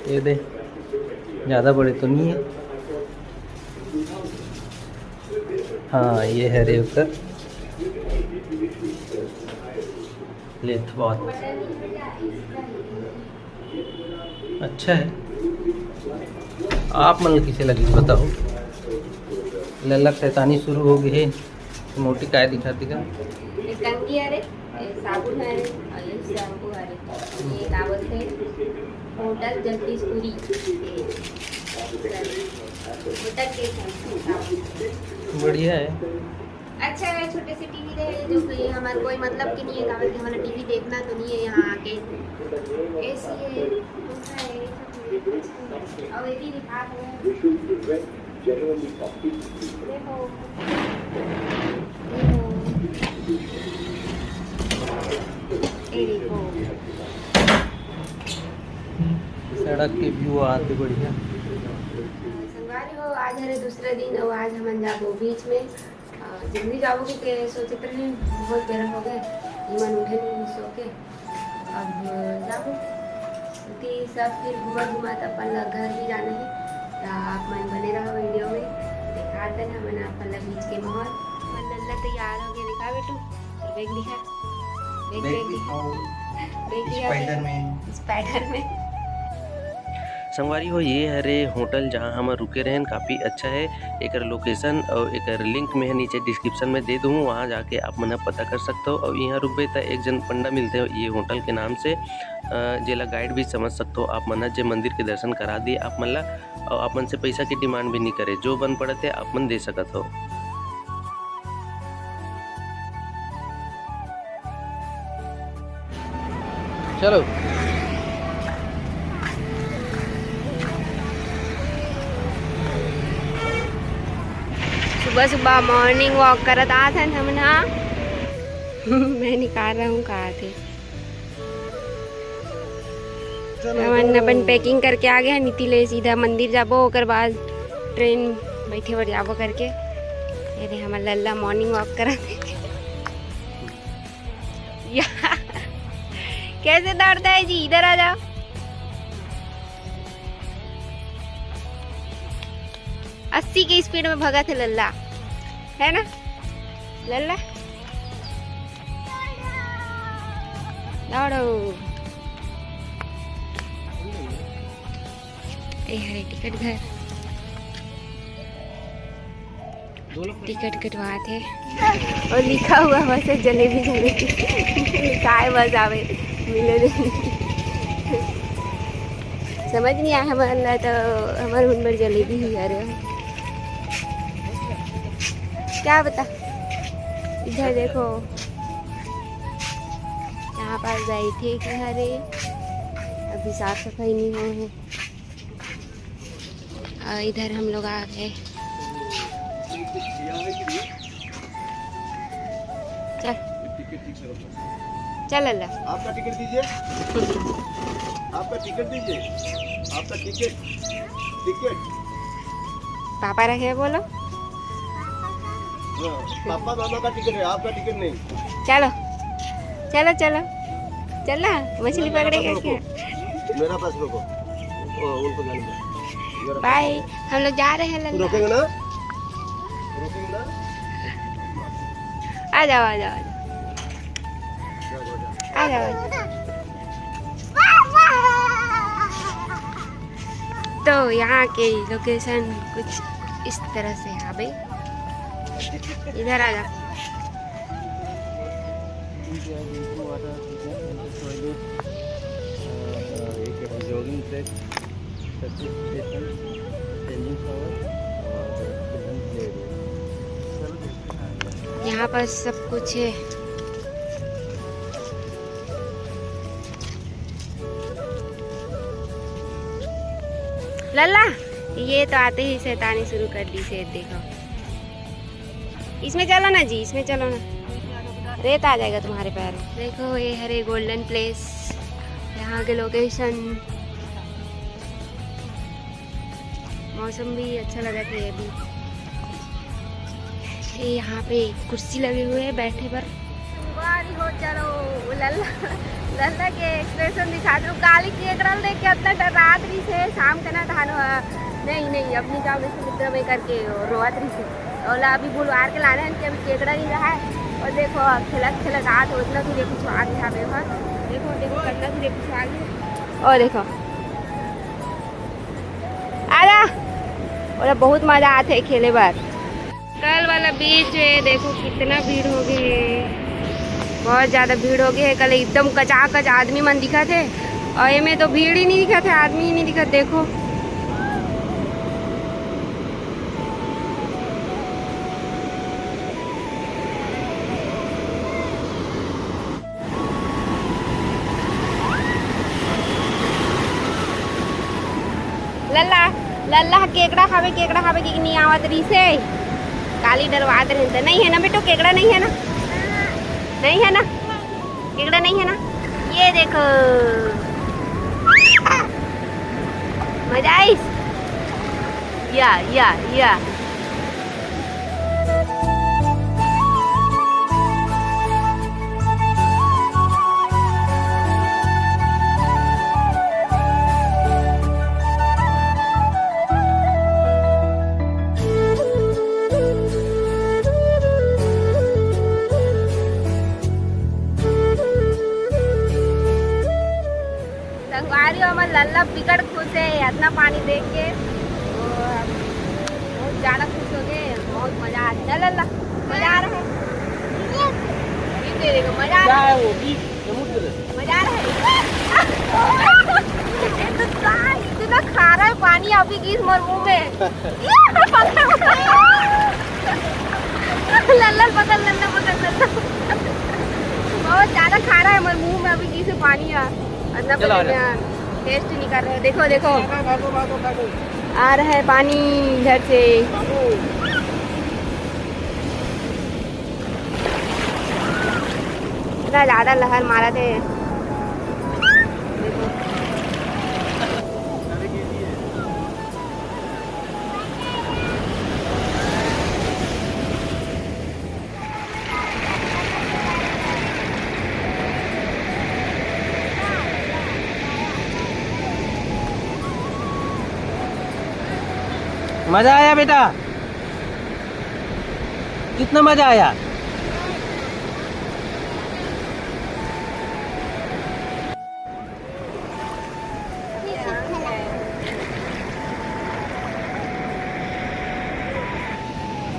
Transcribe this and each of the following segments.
ये दे, ज़्यादा बड़े तो नहीं है। हाँ ये है रेवकर लेथ बहुत अच्छा है। आप मतलब किसे लगी बताओ। लल्ला शैतानी शुरू हो गई है। मोटी काय दिखाती का कंघी है रे, साबुन है रे, और ये शैम्पू है रे, ये कावल है होटल जगदीशपुरी होटल के शैम्पू बढ़िया है। अच्छा है। छोटे से टीवी है जो कि हमारा कोई मतलब की नहीं है, कावल के हमारा टीवी देखना तो नहीं है यहाँ आके। ऐसी है पंखा है और ये भी दिखा दो। देखो ये देखो सड़क के व्यू आते बढ़िया। संगवारी हो आज है दूसरा दिन और आज हम जाबो बीच में जल्दी जाओगे के सोचे रहे बहुत बेरा हो गए ईमान उठे नहीं सो के अब जाबो ती सब फिर घुमा तो अपन घर भी जाना है। तो आप मन बने रहो वीडियो में दिखाते ना मैंने अपन बीच के माहौल। मन लल्ला तैयार हो गया दिखा बेटू और बैग दिखा स्पाइडर में संगवारी हो ये हरे होटल जहाँ हम रुके रहें काफ़ी अच्छा है। एक लोकेशन और एक लिंक में है नीचे डिस्क्रिप्शन में दे दूँ, वहाँ जाके आप मना पता कर सकते हो। और यहाँ रुकबे तो एक जन पंडा मिलते हो ये होटल के नाम से, जेला गाइड भी समझ सकते हो आप मना। जे मंदिर के दर्शन करा दिए आप मन ला और आप मन से पैसा की डिमांड भी नहीं करे, जो बन पड़ते आप मन दे सकते हो। चलो सुबह सुबह मॉर्निंग वॉक करत आत हैं हम ना। मैं निकाल रहा हूँ कहा थे अपन पैकिंग करके आ गए हैं। नीति ले सीधा मंदिर जाबो ओकर बाद ट्रेन बैठे और जाबो करके। ये दे हमारा लल्ला मॉर्निंग वॉक करत कैसे दौड़ता है जी, इधर आ जाओ। अस्सी की स्पीड में भगा थे लल्ला, है ना लल्ला? दौड़ो। हरे टिकट घर टिकट कटवा थे और लिखा हुआ बस जलेबी जलेबी लिखा है बस आवे मिले समझ नहीं आया हमारा तो हमारे मन पर जलेबी ही आ रहा है। क्या बता इधर देखो यहाँ पर गए थे कि हरे अभी साफ सफाई नहीं हुई है। और इधर हम लोग आ गए। चल चल अल्लाह आपका टिकट दीजिए, आपका टिकट दीजिए, आपका टिकट टिकट पापा रखे बोलो। पापा मामा का टिकट है, आपका टिकट नहीं। चलो चलो चलो चलना मछली पकड़ेगा क्या? मेरा पास रोको, उनको जाने दो। बाय हम लोग जा रहे हैं लल्ला। रोकेंगे ना, रोकेंगे ना। आ जाओ आ जाओ आ जाओ। तो यहाँ के लोकेशन कुछ इस तरह से है भाई। इधर आ जा। Jogging track, station, changing shower और प्ले एरिया। यहाँ पर सब कुछ है। लल्ला ये तो आते ही शैतानी शुरू कर दी से। देखो इसमें चलो ना जी, इसमें चलो ना, रेत आ जाएगा तुम्हारे पैर में। देखो ये हरे गोल्डन प्लेस, यहाँ के लोकेशन, मौसम भी अच्छा लगा था। ये भी यहाँ पे कुर्सी लगे हुए हैं बैठे पर। हो चलो लल्ला लल्ला के एक्सप्रेशन दिखा दो काली केकड़ा देख के अपना डरात रही से शाम का ना धान नहीं नहीं अपनी काम में मित्र में करके रोवत रही से और अभी बुलवार के लाने हैं कि अभी केकड़ा नहीं रहा है। और देखो खिलक खिलक आठ उतना तुझे कुछ आगे यहाँ पे देखो देखो करना तुझे कुछ आगे और देखो आजा और बहुत मजा आते है खेले बार। कल वाला बीच में देखो कितना भीड़ हो गई है, बहुत ज़्यादा भीड़ हो गई है। कल एकदम कचाकच आदमी मन दिखा थे और ये में तो भीड़ ही नहीं दिखा थे, आदमी ही नहीं दिखा। देखो लल्ला लल्ला केकड़ा खावे कि नहीं आवत रही से काली डरवात रहे तो नहीं है ना बेटो, केकड़ा नहीं है ना, नहीं है ना, केकड़ा नहीं है ना। ये देखो मजा आई या संगवारी और लल्ला बिगड़ खुश है इतना पानी देख के, बहुत ज़्यादा खुश हो गए, बहुत मजा आ रहा है। लल्ला मजा आ रहा है, मजा आ रहा है, मजा आ रहा है। इतना खा रहा है पानी अभी किस मर मुँह में लल्ला पकड़ बहुत ज़्यादा खा रहा है मर मुँह में अभी किस पानी टेस्ट नहीं कर रहे। देखो देखो आ रहा है पानी इधर से, इतना ज़्यादा लहर मारा थे। मजा आया बेटा, कितना मजा आया?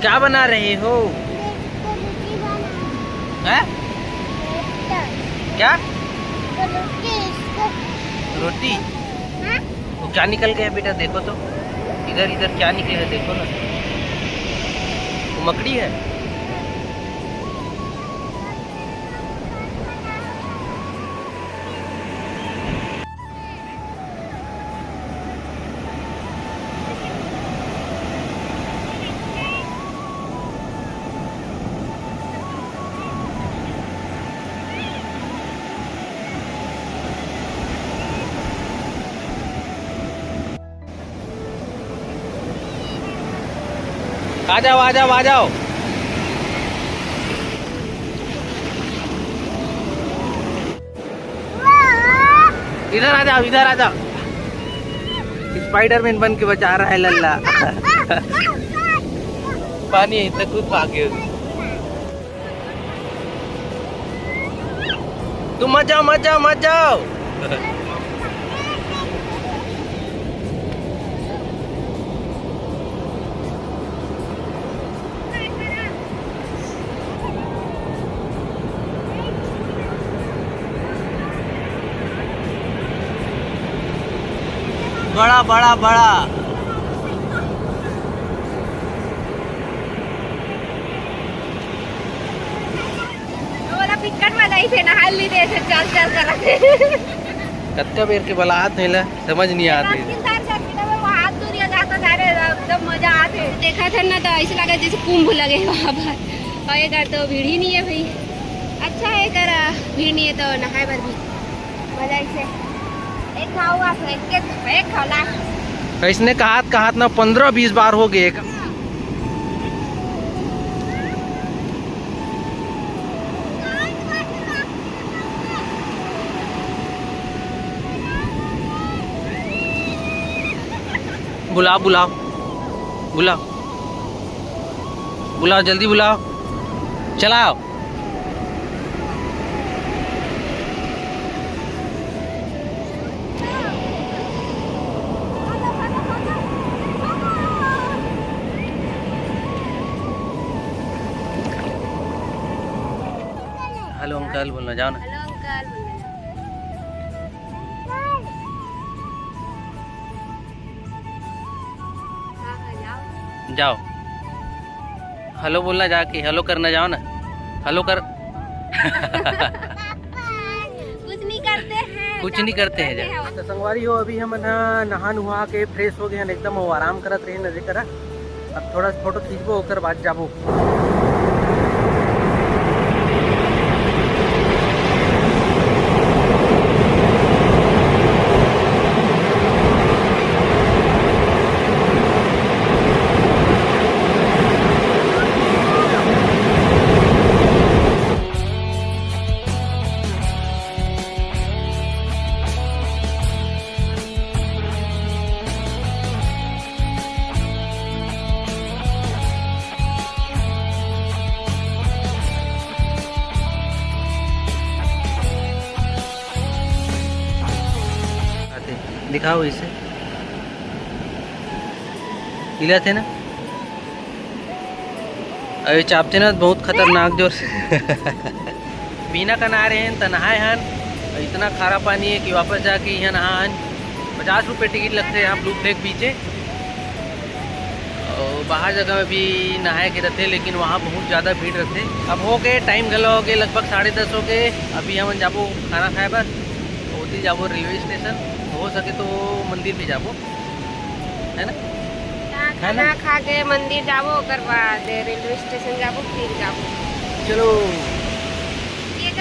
क्या बना रहे हो? हैं? क्या रोटी? वो क्या निकल गया बेटा, देखो तो इधर इधर क्या निकले है, देखो ना, वो मकड़ी है। आ जाओ आ जाओ आ जाओ। इधर आ जाओ, इधर आ जाओ। स्पाइडरमैन बन के बचा रहा है लल्ला। पानी है तक खुद भागे। तुम मत जाओ मत जाओ मत जाओ। बड़ा बड़ा बड़ा पिक्कट में नहीं थे, नहा ली थे चल चल कर कत्ता बेर के बलात नहीं ला, समझ नहीं आती। हाथ दूरिया जाता सारे एकदम मजा आते। देखा था ना तो ऐसे लगा जैसे कुंभ लगे वहाँ पर, और एक तो भीड़ ही नहीं है भाई। अच्छा है कर भीड़ नहीं है तो नहाए भर भी मजा ऐसे एक खाऊंगा एक खौला। इसने कहा ना 15-20 बार हो गए। बुलाओ बुलाओ बुलाओ बुलाओ, जल्दी बुलाओ, चलाओ। हेलो अंकल बोलना, जाओ ना। हेलो अंकल हाँ जाओ। जाओ, हेलो बोलना, जाके हेलो करना, जाओ ना, हेलो कर। कुछ नहीं करते हैं, कुछ नहीं करते हैं। जा तो संगवारी हो, अभी हम नहा नुहा के फ्रेश हो गए हैं एकदम, वो आराम करत रहे नजर करा। अब थोड़ा फोटो खींचबो, ओकर बाद जाबो। दिखाओ इसे, हिला थे ना, अरे चापते ना बहुत खतरनाक जोर से। बिना का नहा रहे हैं तो नहाए हन, इतना खारा पानी है कि वापस जाके यहाँ नहान। 50 रुपये टिकट लगते हैं यहाँ ब्लू फ्लैग बीचे। और बाहर जगह में भी नहाए के रहते, लेकिन वहाँ बहुत ज़्यादा भीड़ रहते। अब हो गए टाइम गलो हो गए, लगभग 10:30 हो गए। अभी हम जाबो खाना खाए बस, होती जाबो रेलवे स्टेशन, हो सके तो मंदिर भी जाबो, है ना। खाना खा के मंदिर जाबो, ओकर बाद रेलवे स्टेशन जाबो, फिर जाबो। चलो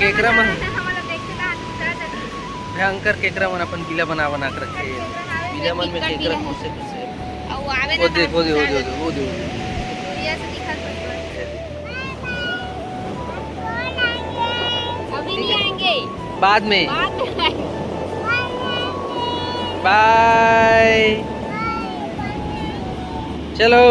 केकरा मन हमारा देखे ना भयंकर केकरा मन अपन गीला बना बना कर रखे हैं। गीला मन में केकरा खुश से और आवे ना, वो देखो वो देखो ये से दिखा सकते। अभी नहीं आएंगे, बाद में। बाद में आएंगे। बाय, चलो।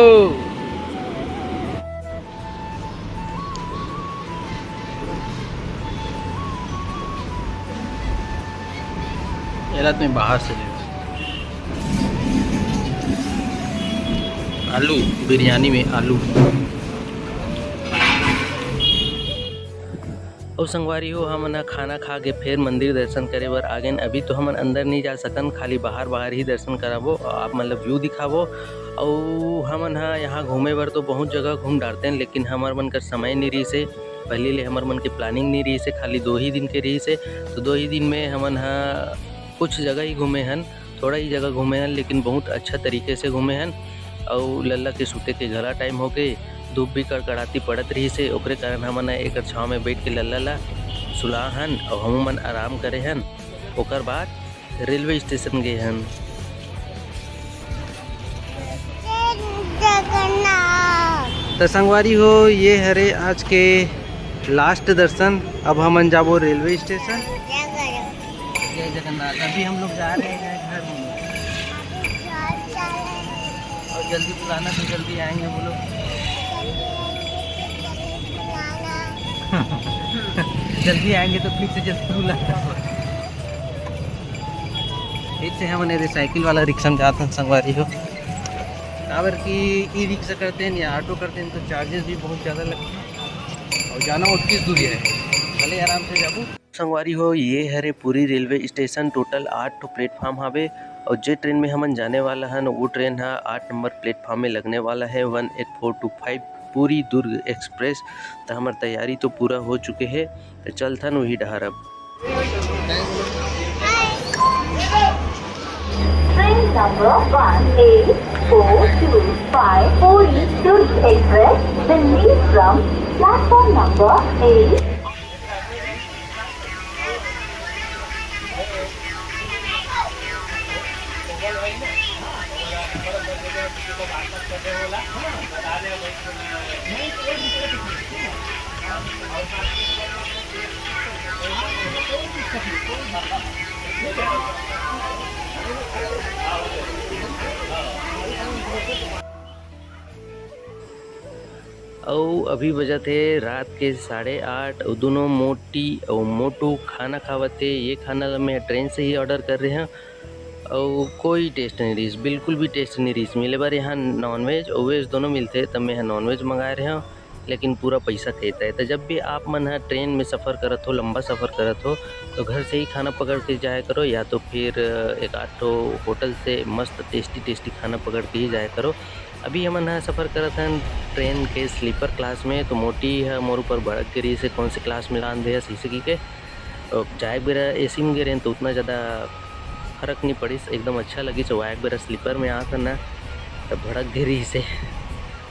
रात में बाहर से आलू बिरयानी में आलू। और संगवारी हो, हमन खाना खा के फिर मंदिर दर्शन करे बर आ गए। अभी तो हमन अंदर नहीं जा सकन, खाली बाहर बाहर ही दर्शन कराबो, आप मतलब व्यू दिखाबो। और हमन यहाँ घूमे बर तो बहुत जगह घूम डालते हैं, लेकिन हमार मन का समय नहीं रही से, पहले ले हमार मन के प्लानिंग नहीं रही से, खाली 2 ही दिन के रही से। तो 2 ही दिन में हमन कुछ जगह ही घूमे हन, थोड़ा ही जगह घूमे हन, लेकिन बहुत अच्छा तरीके से घूमे हन। और लल्ला के सूते के घला टाइम हो गए, धूप भी कड़कड़ाती पड़त रही से, ओकरे कारण हमन एक छाँव में बैठ के लल्ला ला सुला हन और हम मन आराम करे हन। ओकर बाद रेलवे स्टेशन गए हन। तो संगवारी हो, ये हरे आज के लास्ट दर्शन। अब हमन जाबो रेलवे स्टेशन। जय जगन्नाथ। अभी हम लोग जा रहे हैं घर में, और जल्दी बुलाना तो जल्दी आएंगे बोलो। जल्दी आएंगे तो फिर से जल्दी बुलाना। फिर से हमने रिसाइकिल वाला रिक्शा में जाते हैं संगवारी हो। अगर कि ई रिक्शा करते हैं या ऑटो करते हैं तो चार्जेस भी बहुत ज़्यादा लगते हैं, और जाना 29 दूर है, भले आराम से जाबो। संगवारी हो, ये हरे पूरी रेलवे स्टेशन, टोटल 8 प्लेटफॉर्म हवे। और जे ट्रेन में हमन जाने वाला है वो ट्रेन है 8 नंबर प्लेटफॉर्म में लगने वाला है, 18425 पूरी दुर्ग एक्सप्रेस। तो हमार तैयारी तो पूरा हो चुके है, तो चलथन वही डहर। अब Train number 18425 Puri Durg Express will leave from platform number 8. और अभी बजत है रात के 8:30 और दोनों मोटी और मोटू खाना खावत है। ये खाना मैं ट्रेन से ही ऑर्डर कर रहे हैं और कोई टेस्ट नहीं रही, बिल्कुल भी टेस्ट नहीं रही। मिले बार यहाँ नॉनवेज और वेज दोनों मिलते हैं, तब मैं यहाँ नॉनवेज मंगा रहे हैं, लेकिन पूरा पैसा कहता है। तो जब भी आप मन है ट्रेन में सफ़र करत हो, लंबा सफ़र करत हो, तो घर से ही खाना पकड़ के जाया करो, या तो फिर एक आध होटल से मस्त टेस्टी खाना पकड़ के ही जाया करो। अभी हमन है सफ़र करत हैं ट्रेन के स्लीपर क्लास में, तो मोटी है मोर ऊपर भड़क गिरी से कौन से क्लास में लान दे सही के जाए बेरा एसी में गिरे तो उतना ज़्यादा फ़र्क नहीं पड़ी, एकदम अच्छा लगी। एक बेरा स्लीपर में आता ना तो भड़क गिरी से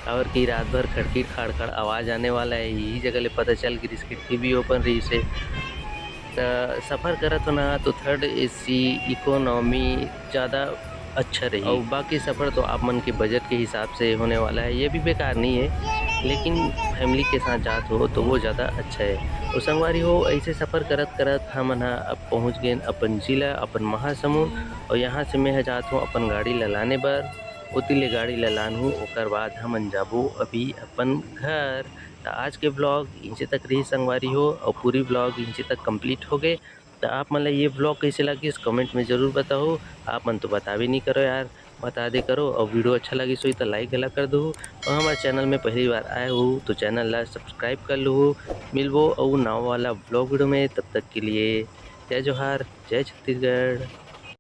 और कि रात भर खड़खड़ खड़खड़ आवाज़ आने वाला है, यही जगह ले पता चल गिरी, खिड़की भी ओपन रही से। तो सफ़र करत हो ना तो थर्ड एसी इकोनॉमी ज़्यादा अच्छा रही, और बाकी सफ़र तो आप मन के बजट के हिसाब से होने वाला है, ये भी बेकार नहीं है, लेकिन फैमिली के साथ जात हो तो वो ज़्यादा अच्छा है। तो संगवारी हो ऐसे सफ़र करत करत हमन अब पहुँच गए अपन जिला, अपन महासमुंद, और यहाँ से मैं जात हूँ अपन गाड़ी ललाने बर, उती ले गाड़ी ललान हूँ, ओकर बाद हमन जाबो अभी अपन घर। तो आज के ब्लॉग इंचे तक रही संगवारी हो, और पूरी ब्लॉग इंचे तक कंप्लीट हो गए। तो आप मतलब ये ब्लॉग कैसे लगी इस कमेंट में ज़रूर बताओ। आप मन तो बता भी नहीं करो यार, बता दे करो। और वीडियो अच्छा लगी सो तो लाइक गला कर दो, और हमारे चैनल में पहली बार आए हो तो चैनल ला सब्सक्राइब कर लो। मिलबो और नवा वाला ब्लॉग वीडियो में, तब तक के लिए जय जोहार, जय छत्तीसगढ़।